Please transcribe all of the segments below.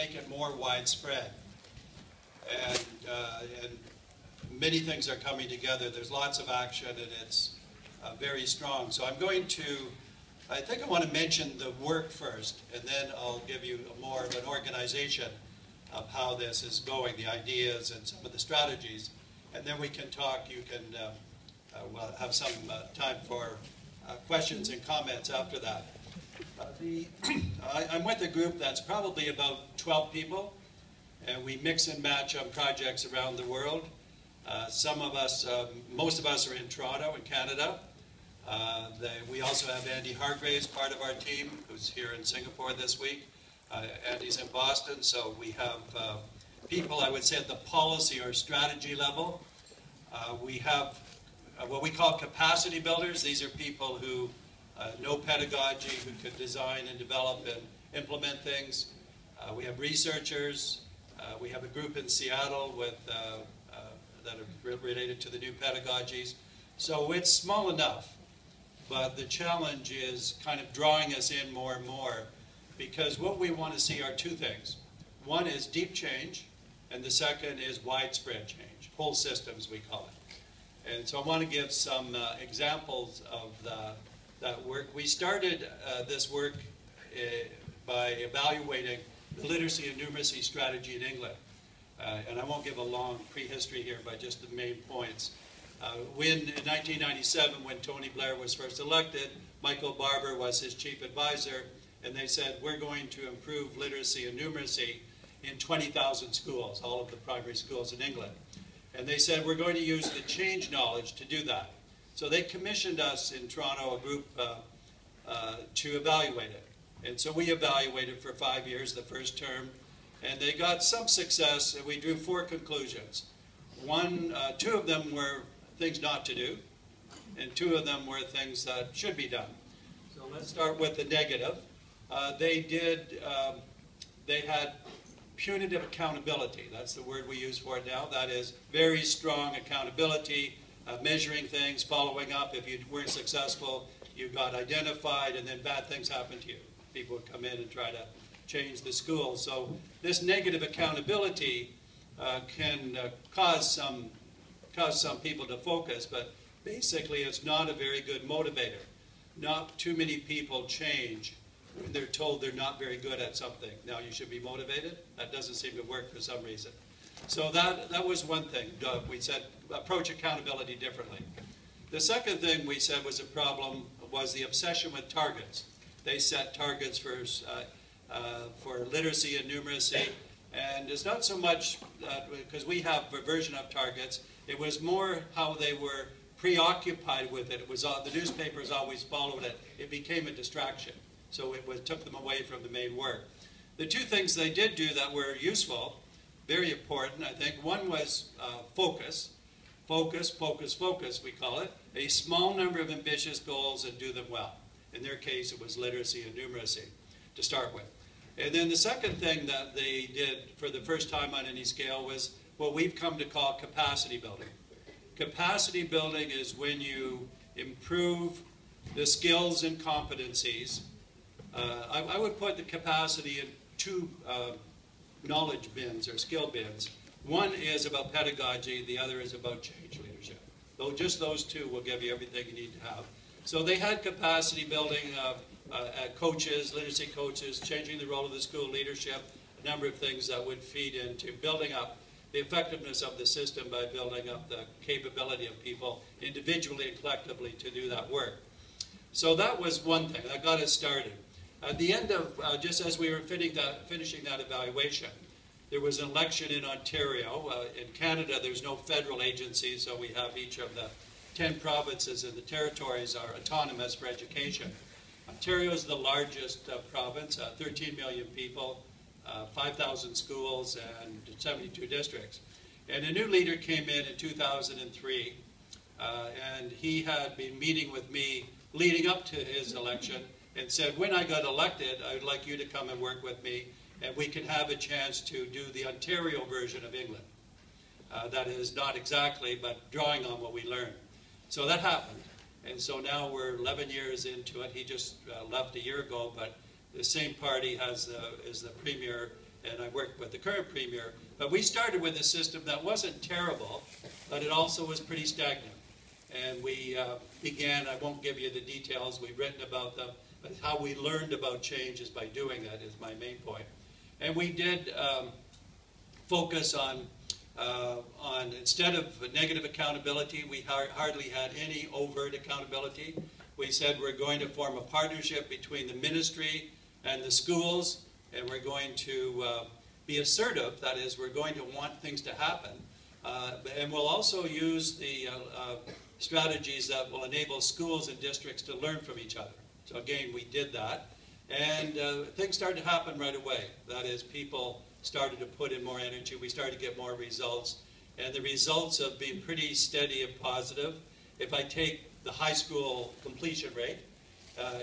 make it more widespread. And many things are coming together. There's lots of action, and it's very strong. So I'm going to, I think I want to mention the work first, and then I'll give you more of an organization of how this is going, the ideas and some of the strategies. And then we can talk, you can we'll have some time for questions and comments after that. I'm with a group that's probably about 12 people, and we mix and match on projects around the world. Some of us, most of us are in Toronto in Canada. We also have Andy Hargraves, part of our team, who's here in Singapore this week. Andy's in Boston, so we have people, I would say, at the policy or strategy level. We have what we call capacity builders. These are people who know pedagogy, who can design and develop and implement things. We have researchers. We have a group in Seattle with, that are related to the new pedagogies. So it's small enough, but the challenge is kind of drawing us in more and more, because what we want to see are two things. One is deep change, and the second is widespread change, whole systems we call it. And so I want to give some examples of that work. We started this work by evaluating the literacy and numeracy strategy in England. And I won't give a long prehistory here, but just the main points. In 1997, when Tony Blair was first elected, Michael Barber was his chief advisor, and they said, we're going to improve literacy and numeracy in 20,000 schools, all of the primary schools in England. And they said, we're going to use the change knowledge to do that. So they commissioned us in Toronto, a group, to evaluate it. And so we evaluated for 5 years, the first term, and they got some success, and we drew 4 conclusions. Two of them were things not to do, and 2 of them were things that should be done. So let's start with the negative. They had punitive accountability. That's the word we use for it now. That is very strong accountability, measuring things, following up. If you weren't successful, you got identified, and then bad things happened to you. People would come in and try to change the school. So this negative accountability can cause some people to focus, but basically it's not a very good motivator. Not too many people change when they're told they're not very good at something. Now you should be motivated. That doesn't seem to work for some reason. So that was one thing. We said approach accountability differently. The second thing we said was a problem was the obsession with targets. They set targets for literacy and numeracy, and it's not so much because we have a version of targets. It was more how they were preoccupied with it. It was the newspapers always followed it. It became a distraction. So it took them away from the main work. The 2 things they did do that were useful, very important, I think. One was focus. Focus, focus, focus, we call it. A small number of ambitious goals and do them well. In their case, it was literacy and numeracy to start with. And then the second thing that they did for the first time on any scale was what we've come to call capacity building. Capacity building is when you improve the skills and competencies. I would put the capacity in 2 knowledge bins or skill bins. One is about pedagogy, the other is about change leadership. Though just those 2 will give you everything you need to have. So they had capacity building coaches, literacy coaches, changing the role of the school leadership, a number of things that would feed into building up the effectiveness of the system by building up the capability of people individually and collectively to do that work. So that was one thing, that got us started. At the end of, just as we were finishing that evaluation, there was an election in Ontario. In Canada, there's no federal agency, so we have each of the 10 provinces and the territories are autonomous for education. Ontario is the largest province, 13 million people, 5,000 schools, and 72 districts. And a new leader came in 2003, and he had been meeting with me leading up to his election and said, when I got elected, I would like you to come and work with me, and we can have a chance to do the Ontario version of England. That is not exactly, but drawing on what we learned. So that happened. And so now we're 11 years into it. He just left a year ago, but the same party is the premier and I worked with the current Premier. But we started with a system that wasn't terrible, but it also was pretty stagnant. And we began, I won't give you the details, we've written about them, but how we learned about change is by doing that is my main point. And we did focus on instead of negative accountability, we hardly had any overt accountability. We said we're going to form a partnership between the ministry and the schools, and we're going to be assertive. That is, we're going to want things to happen. And we'll also use the strategies that will enable schools and districts to learn from each other. So again, we did that. And things started to happen right away. That is, people started to put in more energy. We started to get more results. And the results have been pretty steady and positive. If I take the high school completion rate,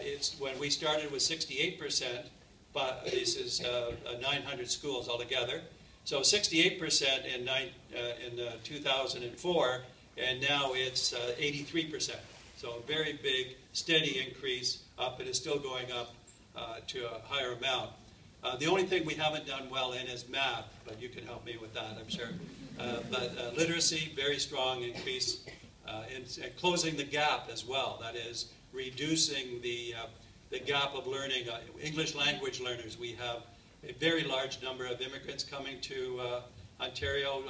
it's when we started with 68%, but this is 900 schools altogether. So 68% in 2004, and now it's 83%. So a very big, steady increase up. It is still going up to a higher amount. The only thing we haven't done well in is math, but you can help me with that, I'm sure. But literacy, very strong increase, and closing the gap as well. That is, reducing the gap of learning. English language learners, we have a very large number of immigrants coming to Ontario.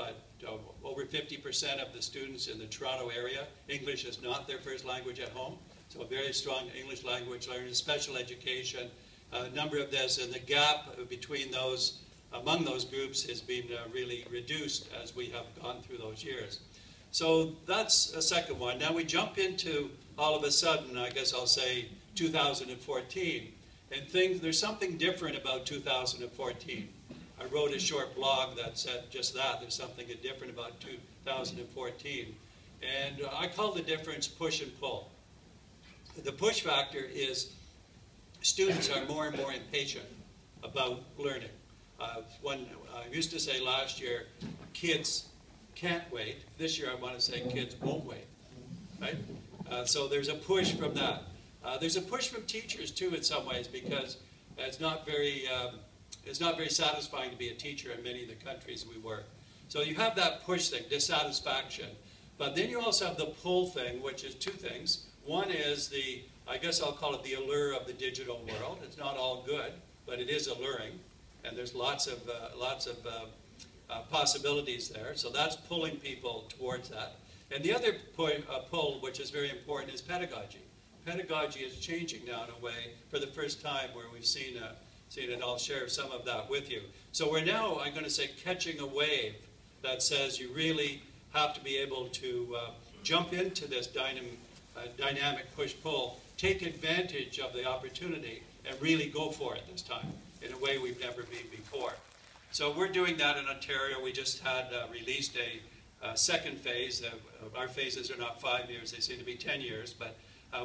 Over 50% of the students in the Toronto area, English is not their first language at home. So a very strong English language learners, special education, a number of this, and the gap between those, among those groups has been really reduced as we have gone through those years. So that's a second one. Now we jump into, all of a sudden, I guess I'll say 2014, and there's something different about 2014. I wrote a short blog that said just that. There's something different about 2014. And I call the difference push and pull. The push factor is students are more and more impatient about learning. When I used to say last year, kids can't wait. This year I want to say kids won't wait. Right? So there's a push from that. There's a push from teachers too in some ways, because it's not very satisfying to be a teacher in many of the countries we work. So you have that push thing, dissatisfaction. But then you also have the pull thing, which is two things. One is I guess I'll call it the allure of the digital world. It's not all good, but it is alluring. And there's lots of possibilities there. So that's pulling people towards that. And the other pull, which is very important, is pedagogy. Pedagogy is changing now in a way for the first time where we've seen it. I'll share some of that with you. So we're now, I'm going to say, catching a wave that says you really have to be able to jump into this dynamic push-pull, take advantage of the opportunity, and really go for it this time in a way we've never been before. So we're doing that in Ontario. We just had released a second phase. Our phases are not 5 years, they seem to be 10 years, but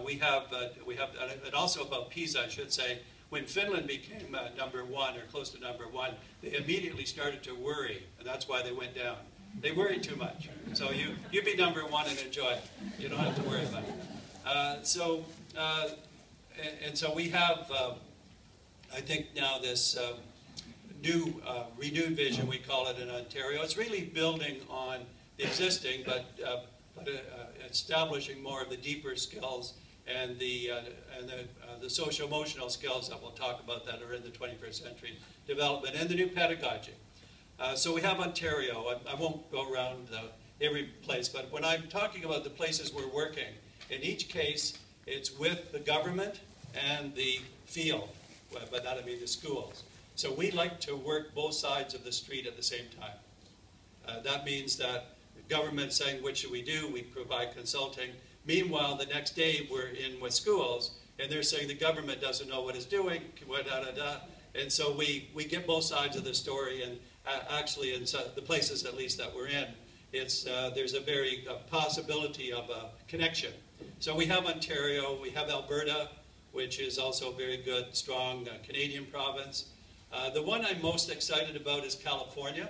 we have, and also about PISA, I should say, when Finland became #1 or close to #1, they immediately started to worry, and that's why they went down. They worry too much. So you be #1 and enjoy it. You don't have to worry about it. So we have, I think now this new renewed vision, we call it in Ontario. It's really building on the existing, but establishing more of the deeper skills and the social-emotional skills that we'll talk about that are in the 21st century development, and the new pedagogy. So we have Ontario. I won't go around every place, but when I'm talking about the places we're working, in each case, it's with the government and the field, by that I mean the schools. So we like to work both sides of the street at the same time. That means that the government saying, what should we do? We provide consulting. Meanwhile, the next day we're in with schools, and they're saying the government doesn't know what it's doing, and so we get both sides of the story, and actually in the places at least that we're in, there's a very possibility of a connection. So we have Ontario, we have Alberta, which is also a very good, strong Canadian province. The one I'm most excited about is California.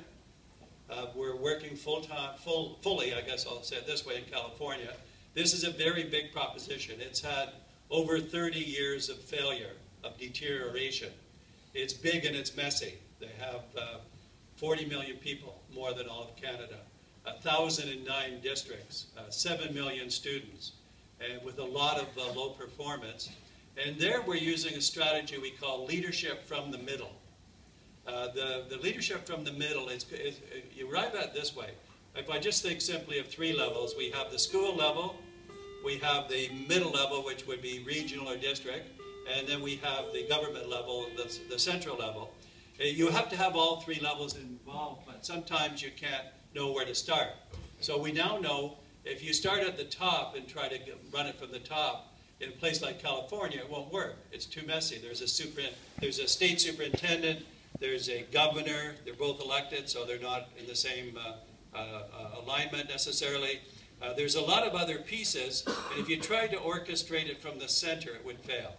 We're working fully, I guess I'll say it this way, in California. This is a very big proposition. It's had over 30 years of failure, of deterioration. It's big and it's messy. They have 40 million people, more than all of Canada, 1,009 districts, 7 million students, and with a lot of low performance. And there we're using a strategy we call leadership from the middle. The leadership from the middle, you arrive at it this way. If I just think simply of 3 levels, we have the school level, we have the middle level, which would be regional or district, and then we have the government level, the central level. You have to have all 3 levels involved, but sometimes you can't know where to start. So we now know if you start at the top and try to run it from the top, in a place like California, it won't work. It's too messy. There's a state superintendent, there's a governor, they're both elected, so they're not in the same alignment necessarily. There's a lot of other pieces, and if you tried to orchestrate it from the center, it would fail.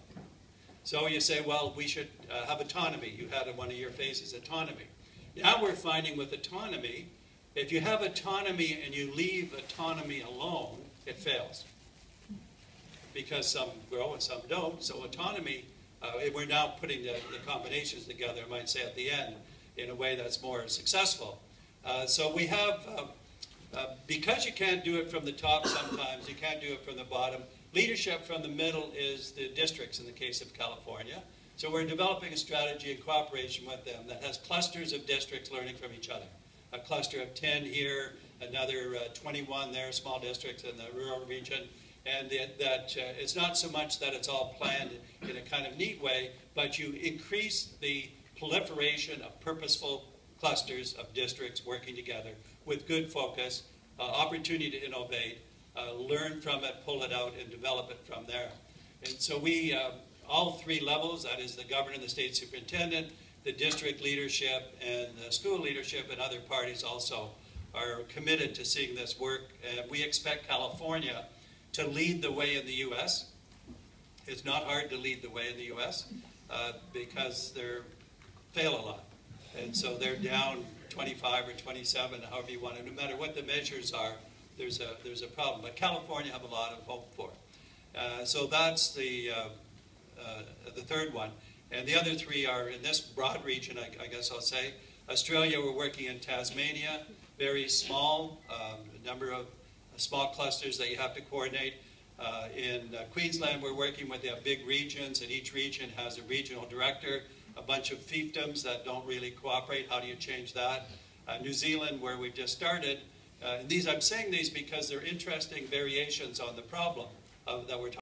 So you say, well, we should have autonomy. You had in one of your phases, autonomy. Now we're finding with autonomy, if you have autonomy and you leave autonomy alone, it fails. Because some grow and some don't. So autonomy, we're now putting the combinations together, I might say at the end, in a way that's more successful. So we have, because you can't do it from the top sometimes, you can't do it from the bottom, leadership from the middle is the districts in the case of California. So we're developing a strategy in cooperation with them that has clusters of districts learning from each other. A cluster of 10 here, another 21 there, small districts in the rural region. And that it's not so much that it's all planned in a kind of neat way, but you increase the proliferation of purposeful clusters of districts working together with good focus, opportunity to innovate, learn from it, pull it out, and develop it from there. And so we, all 3 levels, that is the governor, the state superintendent, the district leadership, and the school leadership, and other parties also are committed to seeing this work. We expect California to lead the way in the U.S. It's not hard to lead the way in the U.S. Because they fail a lot. And so they're down 25 or 27, however you want it. No matter what the measures are, there's a problem. But California have a lot of hope for it. So that's the 3rd one. And the other 3 are in this broad region, I guess I'll say. Australia, we're working in Tasmania, very small, number of small clusters that you have to coordinate. In Queensland, we're working with big regions, and each region has a regional director, a bunch of fiefdoms that don't really cooperate. How do you change that? New Zealand, where we've just started. I'm saying these because they're interesting variations on the problem that we're talking about.